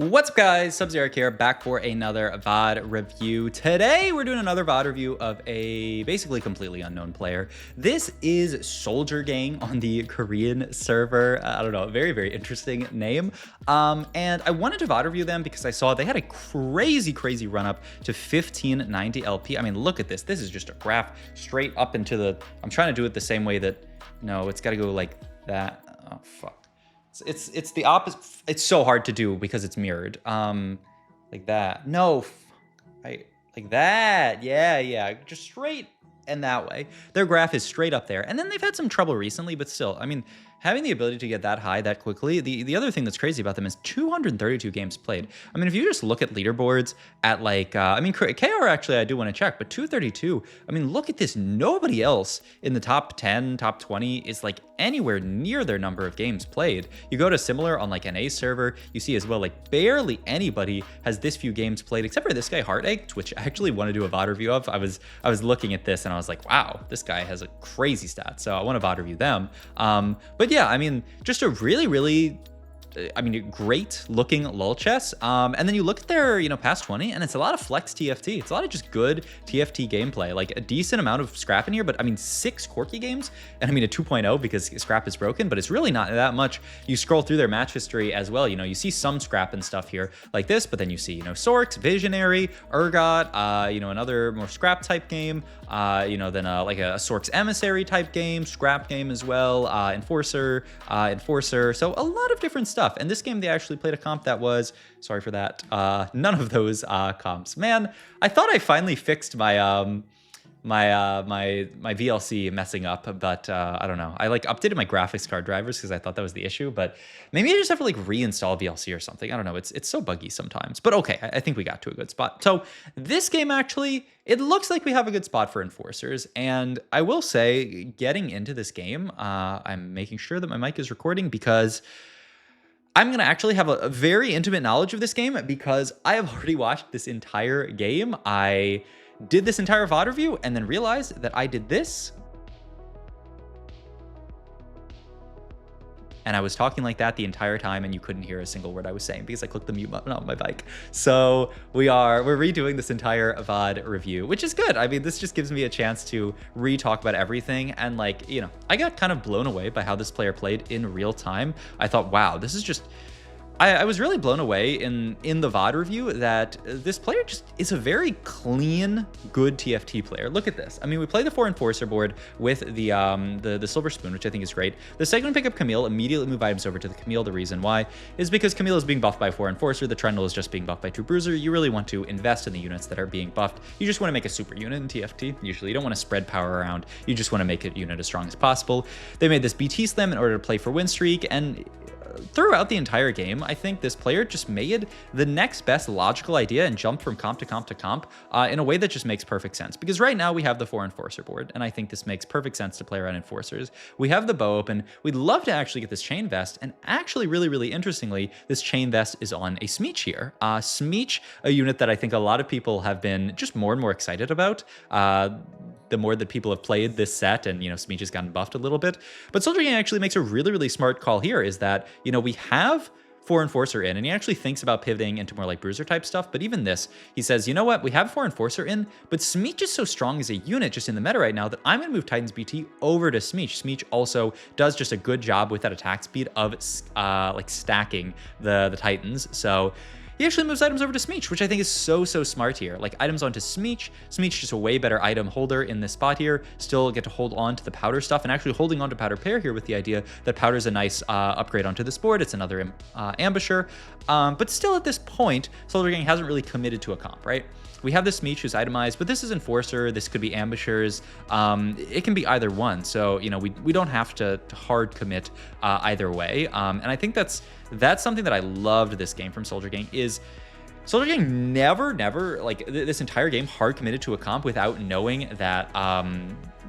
What's up, guys? Sub-Zero here, back for another VOD review. Today, we're doing another VOD review of a basically completely unknown player. This is Soldier Gang on the Korean server. I don't know, very, very interesting name. And I wanted to VOD review them because I saw they had a crazy run up to 1590 LP. I mean, look at this. This is just a graph straight up into the... I'm trying to do it the same way that... No, it's got to go like that. Oh, fuck. It's the opposite. It's so hard to do because it's mirrored. Like that. No, like that. Yeah. Just straight and that way. Their graph is straight up there. And then they've had some trouble recently, but still, I mean, having the ability to get that high that quickly, the other thing that's crazy about them is 232 games played. I mean, if you just look at leaderboards at like, I mean, KR actually I do want to check, but 232, I mean, look at this. Nobody else in the top 10, top 20 is like anywhere near their number of games played. You go to similar on like an A server, you see as well, like barely anybody has this few games played, except for this guy Heartache, which I actually want to do a VOD review of. I was looking at this and I was like, wow, this guy has a crazy stat. So I want to VOD review them. But yeah, I mean, just a really, I mean, great looking lol chess. And then you look at their, past 20, and it's a lot of flex TFT. It's a lot of just good TFT gameplay, like a decent amount of scrap in here, but I mean, 6 quirky games, and I mean a 2.0 because scrap is broken, but it's really not that much. You scroll through their match history as well, you see some scrap and stuff here like this, but then you see, Sorks, Visionary, Urgot, another more scrap type game, then like a Sorks Emissary type game, scrap game as well, Enforcer. So a lot of different stuff. And this game, they actually played a comp that was, sorry for that, none of those comps. Man, I thought I finally fixed my my VLC messing up, but I don't know. I like updated my graphics card drivers because I thought that was the issue, but maybe I just have to like reinstall VLC or something. I don't know. It's so buggy sometimes, but okay. I think we got to a good spot. So this game actually, it looks like we have a good spot for enforcers, and I will say, getting into this game, I'm making sure that my mic is recording because I'm going to actually have a very intimate knowledge of this game because I have already watched this entire game. I did this entire VOD review and then realized that I did this. And I was talking like that the entire time and you couldn't hear a single word I was saying because I clicked the mute button on my bike. So we're redoing this entire VOD review, which is good. I mean, this just gives me a chance to re-talk about everything. And like, I got kind of blown away by how this player played in real time. I thought, wow, this is just... I was really blown away in the VOD review that this player just is a very clean, good TFT player. Look at this. I mean, we play the 4 Enforcer board with the Silver Spoon, which I think is great. The second we pick up Camille, immediately move items over to the Camille. The reason why is because Camille is being buffed by 4 Enforcer. The Trundle is just being buffed by 2 Bruiser. You really want to invest in the units that are being buffed. You just want to make a super unit in TFT. Usually you don't want to spread power around. You just want to make a unit as strong as possible. They made this BT Slam in order to play for win streak, and throughout the entire game, I think this player just made the next best logical idea and jumped from comp to comp to comp in a way that just makes perfect sense. Because right now we have the 4 Enforcer board, and I think this makes perfect sense to play around Enforcers. We have the bow open. We'd love to actually get this Chain Vest, and actually really interestingly, this Chain Vest is on a Smeech here. Smeech, a unit that I think a lot of people have been just more and more excited about. The more that people have played this set, and Smeech has gotten buffed a little bit. But Soldier Gang actually makes a really smart call here, is that we have 4 Enforcer in, and he actually thinks about pivoting into more like Bruiser type stuff. But even this, he says, you know what, we have 4 Enforcer in, but Smeech is so strong as a unit just in the meta right now that I'm gonna move Titan's BT over to Smeech. Smeech also does just a good job with that attack speed of like stacking the Titans. So he actually moves items over to Smeech, which I think is so smart here. Like items onto Smeech. Smeech just a way better item holder in this spot here. Still get to hold on to the powder stuff, and actually holding on to powder pair here with the idea that powder's a nice upgrade onto this board. It's another ambusher. But still at this point, Soldier Gang hasn't really committed to a comp, right? We have this Smeech who's itemized, but this is Enforcer. This could be Ambushers. It can be either one. So, we don't have to hard commit either way. And I think that's something that I loved this game from Soldier Gang is Soldier Gang never, like this entire game hard committed to a comp without knowing that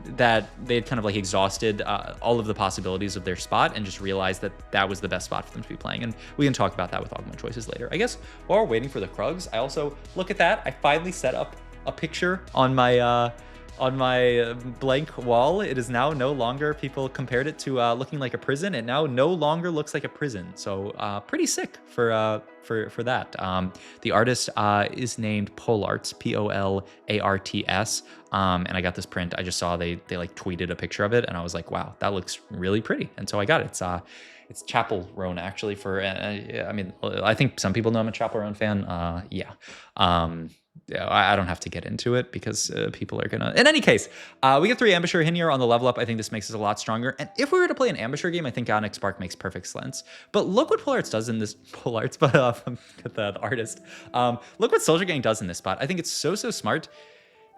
that they had kind of like exhausted all of the possibilities of their spot and just realized that that was the best spot for them to be playing. And we can talk about that with augment choices later. I guess while we're waiting for the Krugs, I also look at that. I finally set up a picture on my on my blank wall. It is now no longer, people compared it to looking like a prison. It now no longer looks like a prison. So pretty sick for that. The artist is named Polarts, Polarts. And I got this print. I just saw they like tweeted a picture of it, and I was like, wow, that looks really pretty. And so I got it. It's Chapel Roan actually. I mean, I think some people know I'm a Chapel Roan fan. Yeah. I don't have to get into it because people are gonna. In any case, we get 3 Ambusher in here on the level up. I think this makes us a lot stronger. And if we were to play an Ambusher game, I think Onyx Spark makes perfect sense. But look what Polarts does in this Polarts, but the artist. Look what Soldier Gang does in this spot. I think it's so smart.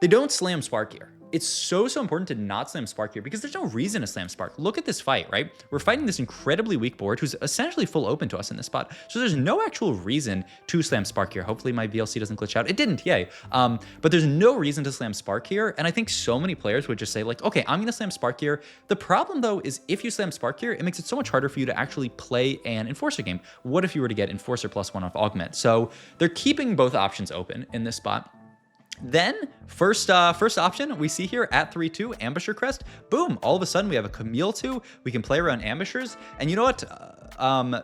They don't slam Spark here. It's so important to not slam Spark here because there's no reason to slam Spark. Look at this fight, right? We're fighting this incredibly weak board who's essentially full open to us in this spot. So there's no actual reason to slam Spark here. Hopefully my VLC doesn't glitch out. It didn't, yay. But there's no reason to slam Spark here. And I think so many players would just say like, okay, I'm gonna slam Spark here. The problem though is if you slam Spark here, it makes it so much harder for you to actually play an Enforcer game. What if you were to get Enforcer +1 off Augment? So they're keeping both options open in this spot. Then first option we see here at 3-2 Ambusher Crest. Boom! All of a sudden we have a Camille 2. We can play around Ambushers, and you know what?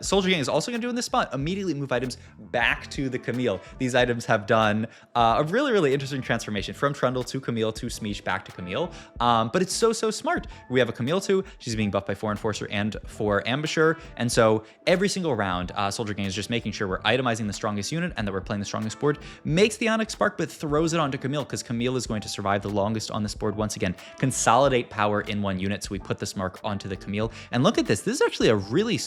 Soldier Gang is also going to do in this spot, immediately move items back to the Camille. These items have done a really interesting transformation from Trundle to Camille to Smeesh back to Camille. But it's so smart. We have a Camille 2. She's being buffed by 4 Enforcer and 4 Ambusher. And so every single round, Soldier Gang is just making sure we're itemizing the strongest unit and that we're playing the strongest board. Makes the Onyx Spark, but throws it onto Camille because Camille is going to survive the longest on this board once again. Consolidate power in one unit. So we put this mark onto the Camille. And look at this. This is actually a really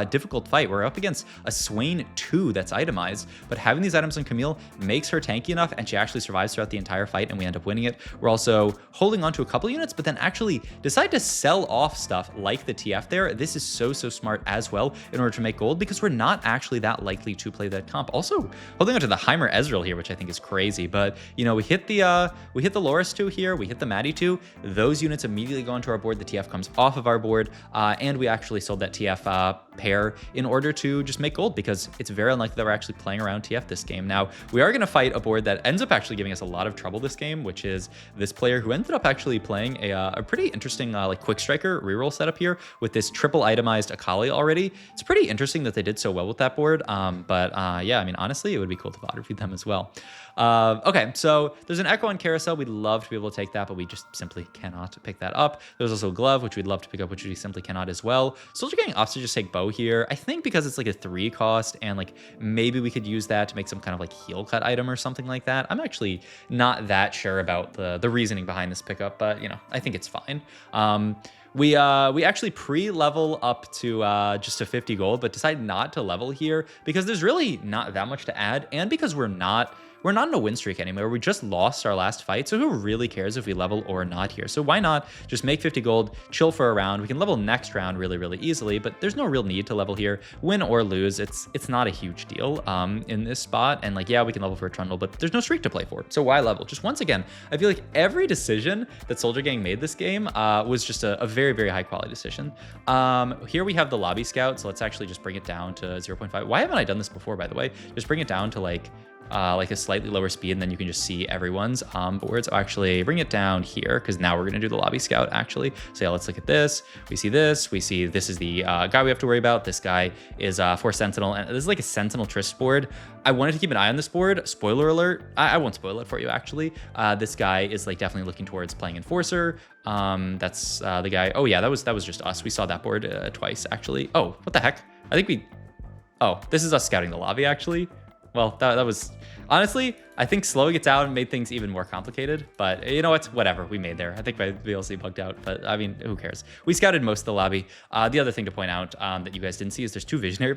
difficult fight. We're up against a Swain 2 that's itemized, but having these items on Camille makes her tanky enough and she actually survives throughout the entire fight and we end up winning it. We're also holding on to a couple units, but then actually decide to sell off stuff like the TF there. This is so smart as well in order to make gold because we're not actually that likely to play that comp. Also holding on to the Heimer Ezreal here, which I think is crazy, but you know, we hit the Loris 2 here, we hit the Maddie 2. Those units immediately go onto our board. The TF comes off of our board, and we actually sold that TF pair in order to just make gold because it's very unlikely that we're actually playing around TF this game. Now, we are going to fight a board that ends up actually giving us a lot of trouble this game, which is this player who ended up actually playing a pretty interesting like quick striker reroll setup here with this triple itemized Akali already. It's pretty interesting that they did so well with that board, but yeah, I mean, honestly, it would be cool to VOD review them as well. Okay, so there's an Echo and Carousel. We'd love to be able to take that, but we just simply cannot pick that up. There's also a Glove, which we'd love to pick up, which we simply cannot as well. Soldier Gang opts to just take Bow here. I think because it's like a 3 cost and like maybe we could use that to make some kind of like heal cut item or something like that. I'm actually not that sure about the reasoning behind this pickup, but you know, I think it's fine. We actually pre-level up to just to 50 gold, but decide not to level here because there's really not that much to add, and because we're not in a win streak anymore. We just lost our last fight, so who really cares if we level or not here? So why not just make 50 gold, chill for a round? We can level next round really easily, but there's no real need to level here. Win or lose, it's not a huge deal in this spot. And like, yeah, we can level for a Trundle, but there's no streak to play for. So why level? Just once again, I feel like every decision that Soldier Gang made this game was just a very high quality decision. Here we have the lobby scout, so let's actually just bring it down to 0.5. Why haven't I done this before, by the way? Just bring it down to like a slightly lower speed, and then you can just see everyone's boards. Oh, actually, bring it down here because now we're going to do the lobby scout actually. So yeah, let's look at this. We see this. We see this is the guy we have to worry about. This guy is for Sentinel, and this is like a Sentinel Trist board. I wanted to keep an eye on this board. Spoiler alert. I won't spoil it for you actually. This guy is like definitely looking towards playing Enforcer. That's the guy. Oh yeah, that was just us. We saw that board twice actually. Oh, what the heck? I think we. Oh, this is us scouting the lobby actually. Well, that was, honestly, I think slowing it down made things even more complicated, but you know what, whatever, we made there. I think my VLC bugged out, but I mean, who cares? We scouted most of the lobby. The other thing to point out that you guys didn't see is there's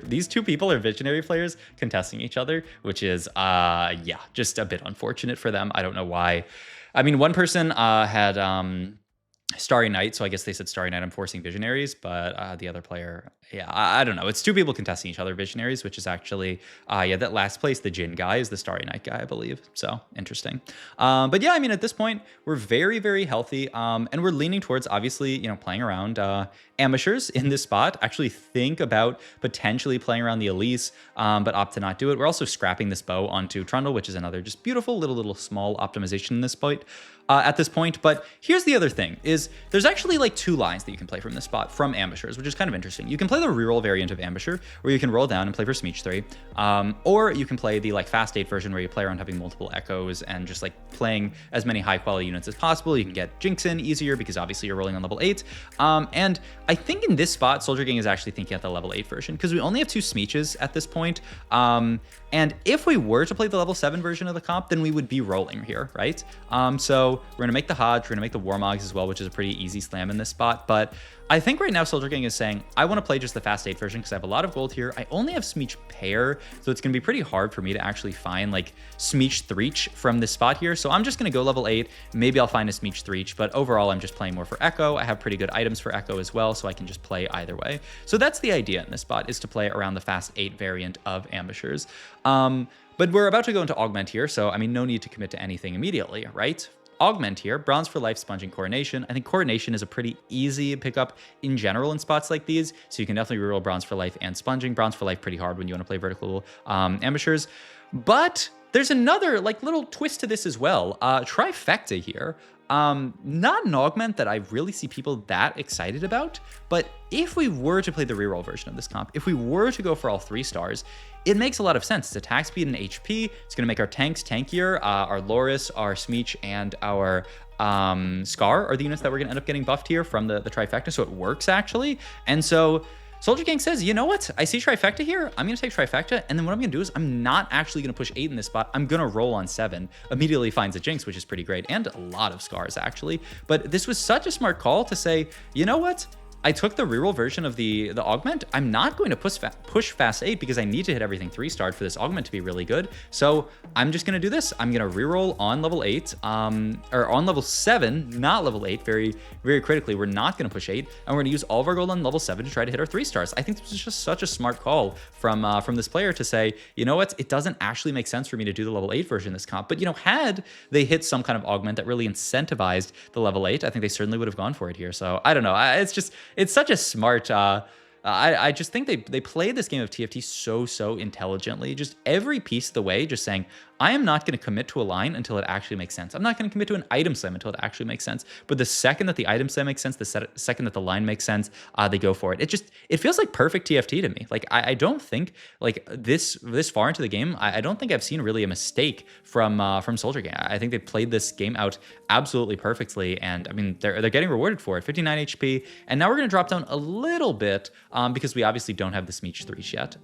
these two people are visionary players contesting each other, which is, yeah, just a bit unfortunate for them. I don't know why. I mean, one person had Starry Night, so I guess they said Starry Night, I'm forcing visionaries, but the other player, Yeah, I don't know. It's two people contesting each other, Visionaries, which is actually, yeah, that last place, the Jin guy is the Starry Night guy, I believe. So interesting. But yeah, I mean, at this point, we're very, very healthy. And we're leaning towards, obviously, playing around amateurs in this spot. Actually think about potentially playing around the Elise, but opt to not do it. We're also scrapping this bow onto Trundle, which is another just beautiful little small optimization in this point. At this point. But here's the other thing is there's actually like two lines that you can play from this spot from amateurs, which is kind of interesting. You can play the reroll variant of amateur where you can roll down and play for Smeech 3. Or you can play the like fast 8 version where you play around having multiple echoes and just like playing as many high quality units as possible. You can get Jinx in easier because obviously you're rolling on level 8. And I think in this spot, Soldier Gang is actually thinking at the level 8 version because we only have 2 Smeeches at this point. And if we were to play the level 7 version of the comp, then we would be rolling here, right? So we're going to make the Hodge, we're going to make the Warmogs as well, which is a pretty easy slam in this spot. But I think right now Soldier Gang is saying, I want to play just the fast 8 version because I have a lot of gold here. I only have Smeech pair, so it's going to be pretty hard for me to actually find like Smeech Threech from this spot here. So I'm just going to go level 8. Maybe I'll find a Smeech Threech, but overall I'm just playing more for Echo. I have pretty good items for Echo as well, so I can just play either way. So that's the idea in this spot, is to play around the fast 8 variant of Ambushers. But we're about to go into Augment here, so I mean, no need to commit to anything immediately, right? Augment here, Bronze for Life, Sponging Coronation. I think Coronation is a pretty easy pickup in general in spots like these, so you can definitely reroll Bronze for Life and Sponging. Bronze for Life pretty hard when you want to play vertical ambushers. But there's another like little twist to this as well. Trifecta here. Not an augment that I really see people that excited about, but if we were to play the reroll version of this comp, if we were to go for all 3 stars, it makes a lot of sense. It's attack speed and HP. It's going to make our tanks tankier. Our Loris, our Smeech, and our Scar are the units that we're going to end up getting buffed here from the trifecta, so it works actually. And so Soldier Gang says, you know what? I see trifecta here. I'm going to take trifecta. And then what I'm going to do is I'm not actually going to push 8 in this spot. I'm going to roll on 7. Immediately finds a Jinx, which is pretty great. And a lot of Scars, actually. But this was such a smart call to say, you know what? I took the reroll version of the augment. I'm not going to push fast 8 because I need to hit everything 3-starred for this augment to be really good. So I'm just going to do this. I'm going to reroll on level 8, or on level 7, not level 8, very, very critically. We're not going to push 8, and we're going to use all of our gold on level 7 to try to hit our 3-stars. I think this was just such a smart call from this player to say, you know what? It doesn't actually make sense for me to do the level 8 version of this comp. But, had they hit some kind of augment that really incentivized the level 8, I think they certainly would have gone for it here. So I don't know. It's such a smart, I just think they played this game of TFT so intelligently, just every piece of the way, just saying, I am not going to commit to a line until it actually makes sense. I'm not going to commit to an item slam until it actually makes sense. But the second that the item slam makes sense, the second that the line makes sense, they go for it. It feels like perfect TFT to me. Like I don't think like this far into the game, I don't think I've seen really a mistake from Soldier Gang. I think they played this game out absolutely perfectly, and I mean they're getting rewarded for it. 59 HP, and now we're going to drop down a little bit because we obviously don't have the Smeech 3s yet.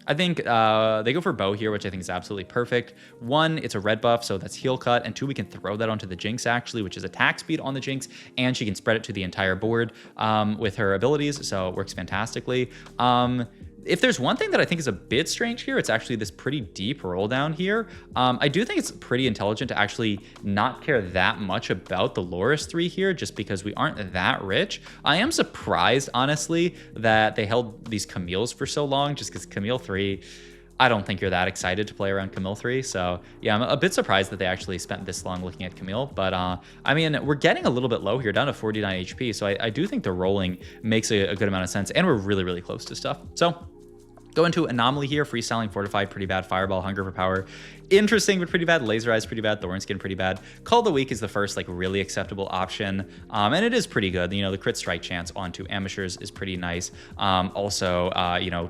I think they go for bow here, which I think is absolutely perfect. 1, it's a red buff, so that's heal cut. And 2, we can throw that onto the Jinx, actually, which is attack speed on the Jinx. And she can spread it to the entire board with her abilities, so it works fantastically. If there's one thing that I think is a bit strange here, it's actually this pretty deep roll down here. I do think it's pretty intelligent to actually not care that much about the Loris 3 here, just because we aren't that rich. I am surprised, honestly, that they held these Camille's for so long, just because Camille 3, I don't think you're that excited to play around Camille 3. So yeah, I'm a bit surprised that they actually spent this long looking at Camille. But I mean, we're getting a little bit low here, down to 49 HP. So I do think the rolling makes a good amount of sense, and we're really close to stuff. So go into Anomaly here, freestyling, fortified, pretty bad. Fireball, hunger for power, interesting but pretty bad. Laser eyes, pretty bad. Thorn skin, pretty bad. Call the Weak is the first like really acceptable option, and it is pretty good. The crit strike chance onto amateurs is pretty nice. Also,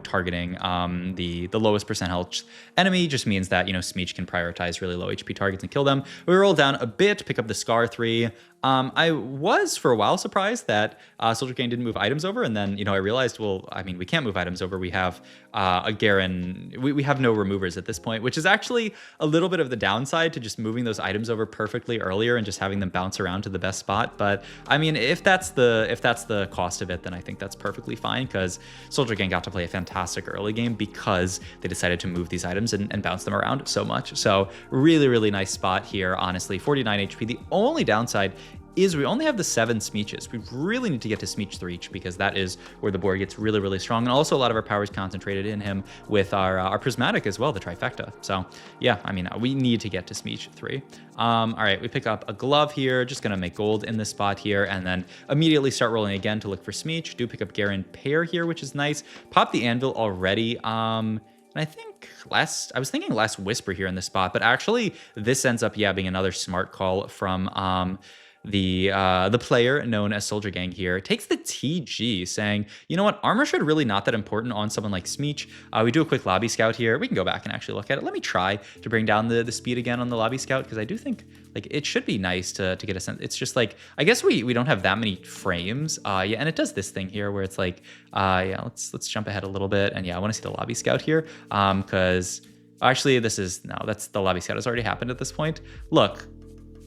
targeting the lowest percent health enemy just means that Smeech can prioritize really low HP targets and kill them. We roll down a bit, pick up the Scar 3. I was for a while surprised that Soldier Gang didn't move items over, and then I realized, well, I mean, we can't move items over. We have a Garen. We have no removers at this point, which is actually a little bit of the downside to just moving those items over perfectly earlier and just having them bounce around to the best spot. But I mean, if that's the cost of it, then I think that's perfectly fine, because Soldier Gang got to play a fantastic early game because they decided to move these items and bounce them around so much. So really nice spot here, honestly. 49 HP. The only downside is we only have the 7 Smeeches. We really need to get to Smeech 3 each because that is where the board gets really, really strong. And also a lot of our power is concentrated in him with our Prismatic as well, the Trifecta. So yeah, I mean, we need to get to Smeech 3. All right, we pick up a glove here, just gonna make gold in this spot here, and then immediately start rolling again to look for Smeech. Do pick up Garen Pair here, which is nice. Pop the Anvil already. And I think I was thinking last Whisper here in this spot, but actually this ends up, yeah, being another smart call from the player known as Soldier Gang here. Takes the TG, saying, you know what, Armor Shred really not that important on someone like Smeech. We do a quick Lobby Scout here. We can go back and actually look at it. Let me try to bring down the speed again on the Lobby Scout, because I do think like it should be nice to get a sense. It's just like, I guess we don't have that many frames. Yeah, and it does this thing here where it's like, yeah, let's jump ahead a little bit. And yeah, I want to see the Lobby Scout here, because actually that's the Lobby Scout has already happened at this point. Look,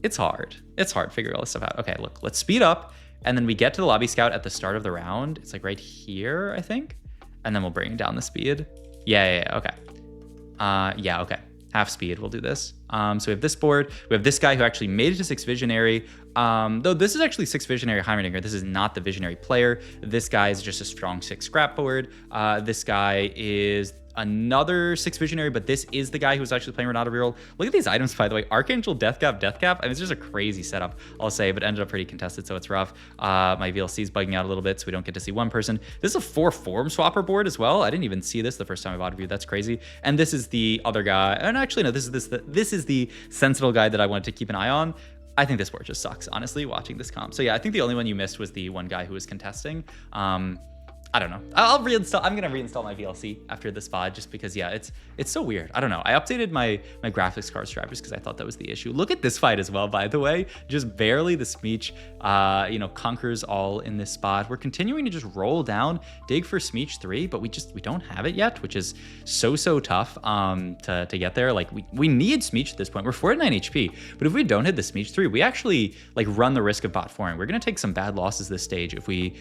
it's hard. It's hard figuring all this stuff out. Okay, look, let's speed up. And then we get to the Lobby Scout at the start of the round. It's like right here, I think. And then we'll bring down the speed. Yeah, okay. Yeah, okay. Half speed, we'll do this. So we have this board. We have this guy who actually made it to 6 Visionary. Though this is actually 6 Visionary Heimerdinger. This is not the Visionary player. This guy is just a strong 6 scrap board. This guy is another 6 Visionary, but this is the guy who's actually playing Renata Reroll. Look at these items, by the way. Archangel, Deathcap. I mean, it's just a crazy setup, I'll say, but ended up pretty contested, so it's rough. My VLC is bugging out a little bit, so we don't get to see one person. This is a 4 Form Swapper board as well. I didn't even see this the first time I bought a review. That's crazy. And this is the other guy. And actually, no, this is the Sentinel guy that I wanted to keep an eye on. I think this board just sucks, honestly, watching this comp. So yeah, I think the only one you missed was the one guy who was contesting. I don't know. I'm gonna reinstall my VLC after this VOD just because, yeah, it's so weird. I don't know. I updated my graphics card drivers because I thought that was the issue. Look at this fight as well, by the way. Just barely the Smeech, conquers all in this spot. We're continuing to just roll down, dig for Smeech 3, but we don't have it yet, which is so tough to get there. Like we need Smeech at this point. We're 49 HP, but if we don't hit the Smeech 3, we actually like run the risk of bot 4ing. We're gonna take some bad losses this stage if we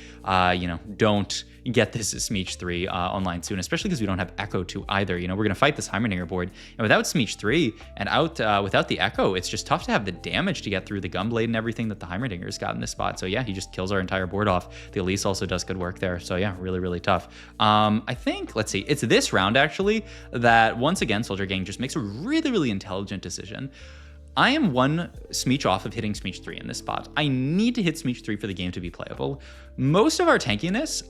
don't get this Smeech 3 online soon, especially because we don't have Echo 2 either. We're going to fight this Heimerdinger board, and without Smeech 3 and without the Echo, it's just tough to have the damage to get through the Gunblade and everything that the Heimerdinger's got in this spot. So yeah, he just kills our entire board off. The Elise also does good work there. So yeah, really tough. I think, let's see, it's this round actually that once again Soldier Gang just makes a really intelligent decision. I am 1 Smeech off of hitting Smeech 3 in this spot. I need to hit Smeech 3 for the game to be playable. Most of our tankiness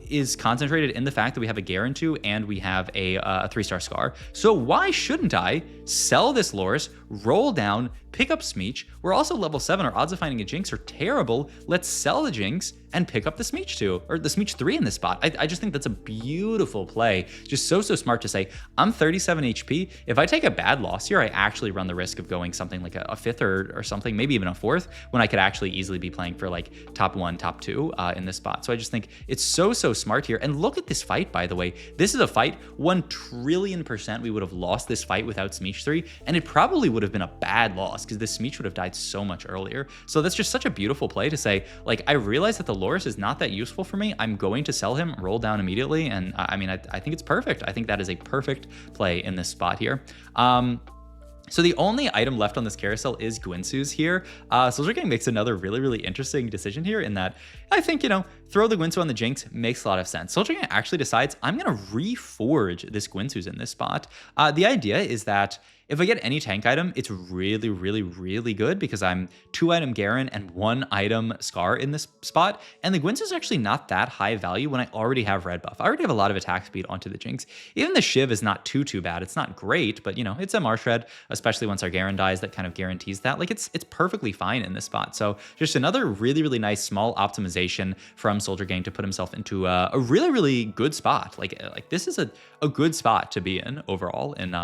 is concentrated in the fact that we have a Garen 2 and we have a 3-star Scar. So why shouldn't I sell this Loris, roll down, pick up Smeech? We're also level 7. Our odds of finding a Jinx are terrible. Let's sell the Jinx and pick up the Smeech 2, or the Smeech 3 in this spot. I just think that's a beautiful play. Just so smart to say, I'm 37 HP. If I take a bad loss here, I actually run the risk of going something like a 5th or something, maybe even a 4th, when I could actually easily be playing for like top 1, top 2 in this spot. So I just think it's so smart here. And look at this fight, by the way. This is a fight 1 trillion% we would have lost this fight without Smeech 3, and it probably would have been a bad loss because this Smeech would have died so much earlier. So that's just such a beautiful play to say, like, I realize that the Loris is not that useful for me. I'm going to sell him, roll down immediately, and I mean, I think it's perfect. I think that is a perfect play in this spot here. So the only item left on this carousel is Gwinsu's here. Soldier Gang makes another really interesting decision here in that I think, throw the Gwinsu on the Jinx makes a lot of sense. Soldier Gang actually decides, I'm going to reforge this Gwinsu's in this spot. The idea is that if I get any tank item, it's really good because I'm 2-item Garen and 1-item Scar in this spot. And the Gwyn's is actually not that high value when I already have red buff. I already have a lot of attack speed onto the Jinx. Even the Shiv is not too bad. It's not great, but it's MR shred, especially once our Garen dies, that kind of guarantees that. Like it's perfectly fine in this spot. So just another really nice small optimization from Soldier Gang to put himself into a really good spot. Like this is a good spot to be in overall. And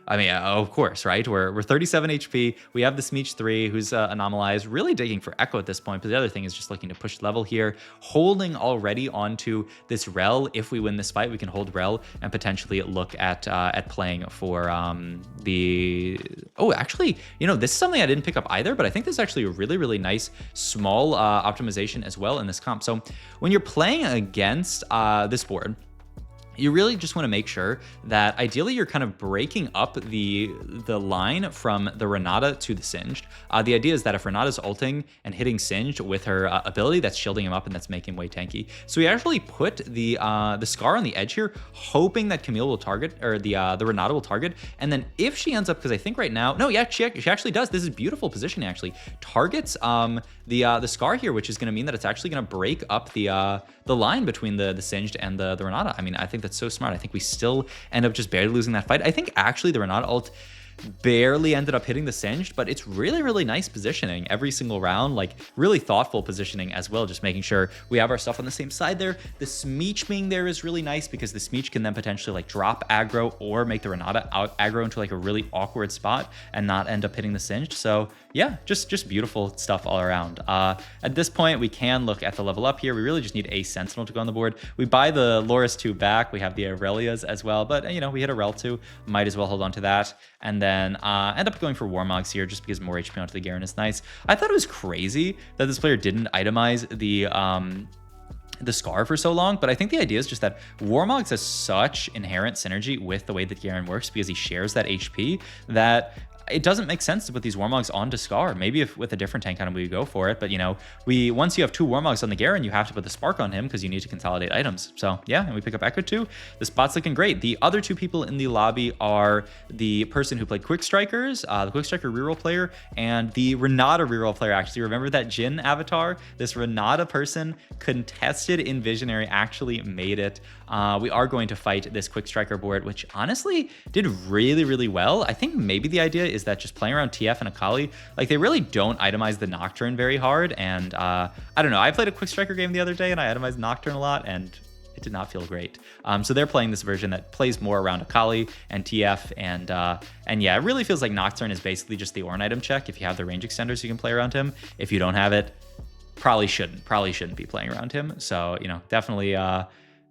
I mean, of course, right? We're 37 HP. We have the Smeech 3, who's anomalized, really digging for Echo at this point. But the other thing is just looking to push level here, holding already onto this Rel. If we win this fight, we can hold Rel and potentially look at playing for the. Oh, actually, this is something I didn't pick up either, but I think this is actually a really nice small optimization as well in this comp. So when you're playing against this board, you really just want to make sure that ideally you're kind of breaking up the line from the Renata to the Singed. The idea is that if Renata's ulting and hitting Singed with her ability, that's shielding him up and that's making him way tanky. So we actually put the Scar on the edge here, hoping that Camille will target, or the Renata will target. And then if she ends up, because I think right now, no, yeah, she actually does. This is beautiful positioning actually. Targets the Scar here, which is going to mean that it's actually going to break up the line between the Singed and the Renata. I mean, I think that's so smart. I think we still end up just barely losing that fight. I think actually the Renata ult barely ended up hitting the Singed, but it's really, really nice positioning every single round, like really thoughtful positioning as well, just making sure we have our stuff on the same side there. The Smeech being there is really nice because the Smeech can then potentially like drop aggro or make the Renata out aggro into like a really awkward spot and not end up hitting the Singed. So yeah, just beautiful stuff all around. At this point, we can look at the level up here. We really just need a Sentinel to go on the board. We buy the Loris 2 back. We have the Aurelias as well, but you know, we hit a Rel 2. Might as well hold on to that. And then end up going for Warmogs here just because more HP onto the Garen is nice. I thought it was crazy that this player didn't itemize the Scar for so long, but I think the idea is just that Warmogs has such inherent synergy with the way that Garen works because he shares that HP that it doesn't make sense to put these Warmogs onto Scar. Maybe if with a different tank item we go for it, but you know, once you have 2 Warmogs on the Garen, you have to put the Spark on him because you need to consolidate items. So yeah, and we pick up Echo 2. The spot's looking great. The other 2 people in the lobby are the person who played Quick Strikers, the Quick Striker reroll player, and the Renata reroll player. Actually, remember that Jhin avatar? This Renata person contested in Visionary, actually made it. We are going to fight this Quick Striker board, which honestly did really, really well. I think maybe the idea is that just playing around TF and Akali, like they really don't itemize the Nocturne very hard. And I don't know, I played a Quick Striker game the other day and I itemized Nocturne a lot and it did not feel great. So they're playing this version that plays more around Akali and TF, and yeah, it really feels like Nocturne is basically just the Ornn item check. If you have the range extenders, you can play around him. If you don't have it, probably shouldn't be playing around him. So, you know, definitely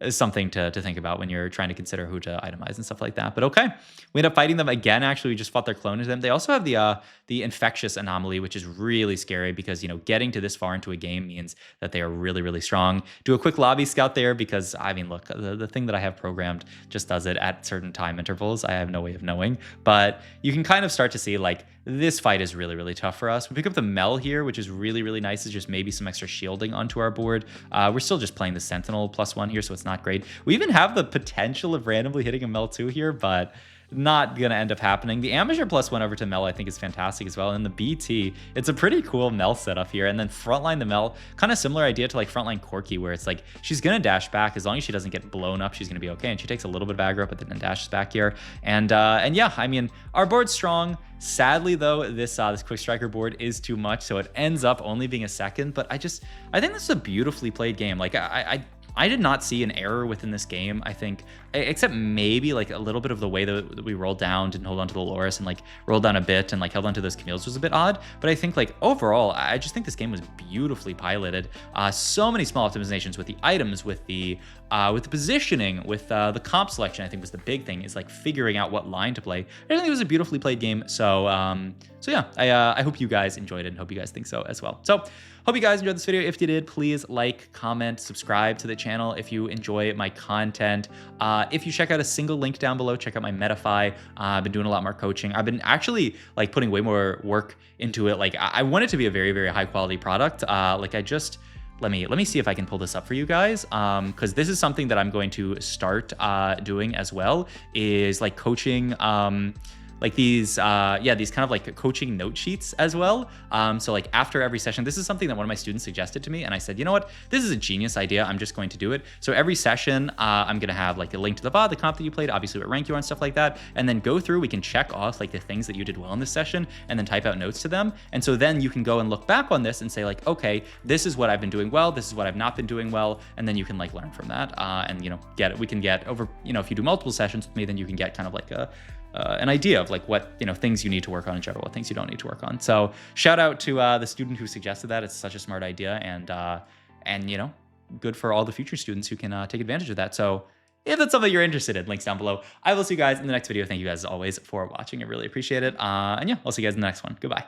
is something to think about when you're trying to consider who to itemize and stuff like that. But okay, we end up fighting them again. Actually, we just fought their clone to them. They also have the infectious Anomaly, which is really scary because, you know, getting to this far into a game means that they are really, really strong. Do a quick lobby scout there because, I mean, look, the thing that I have programmed just does it at certain time intervals. I have no way of knowing, but you can kind of start to see like this fight is really, really tough for us. We pick up the Mel here, which is really, really nice. It's just maybe some extra shielding onto our board. We're still just playing the Sentinel +1 here, so it's not great. We even have the potential of randomly hitting a Mel 2 here, but not gonna end up happening. The Amateur +1 over to Mel I think is fantastic as well. And the BT, it's a pretty cool Mel setup here. And then frontline the Mel, kind of similar idea to like frontline Corki, where it's like she's gonna dash back as long as she doesn't get blown up, she's gonna be okay. And she takes a little bit of aggro, but then dashes back here. And yeah, I mean, our board's strong. Sadly though, this Quick Striker board is too much, so it ends up only being a second. But I think this is a beautifully played game. Like I did not see an error within this game, I think, except maybe like a little bit of the way that we rolled down, didn't hold on to the Loris and like rolled down a bit and like held on to those Camille's was a bit odd. But I think like overall, I just think this game was beautifully piloted. So many small optimizations with the items, with the positioning, with the comp selection. I think was the big thing, is like figuring out what line to play. I think it was a beautifully played game. So yeah, I hope you guys enjoyed it and hope you guys think so as well. So hope you guys enjoyed this video. If you did, please like, comment, subscribe to the channel if you enjoy my content. If you check out a single link down below, check out my Metafy. I've been doing a lot more coaching. I've been actually like putting way more work into it. Like I want it to be a very, very high quality product. Let me see if I can pull this up for you guys, because this is something that I'm going to start doing as well, is like coaching, like these kind of like coaching note sheets as well. So like after every session, this is something that one of my students suggested to me, and I said, you know what, this is a genius idea. I'm just going to do it. So every session, I'm gonna have like a link to the VOD, the comp that you played, obviously what rank you are and stuff like that, and then go through. We can check off like the things that you did well in this session, and then type out notes to them. And so then you can go and look back on this and say like, okay, this is what I've been doing well, this is what I've not been doing well, and then you can like learn from that, and you know, we can get over, you know, if you do multiple sessions with me, then you can get kind of like an idea of like what, you know, things you need to work on in general, what things you don't need to work on. So shout out to the student who suggested that. It's such a smart idea, and you know, good for all the future students who can take advantage of that. So if that's something you're interested in, links down below. I will see you guys in the next video. Thank you guys as always for watching. I really appreciate it. And yeah, I'll see you guys in the next one. Goodbye.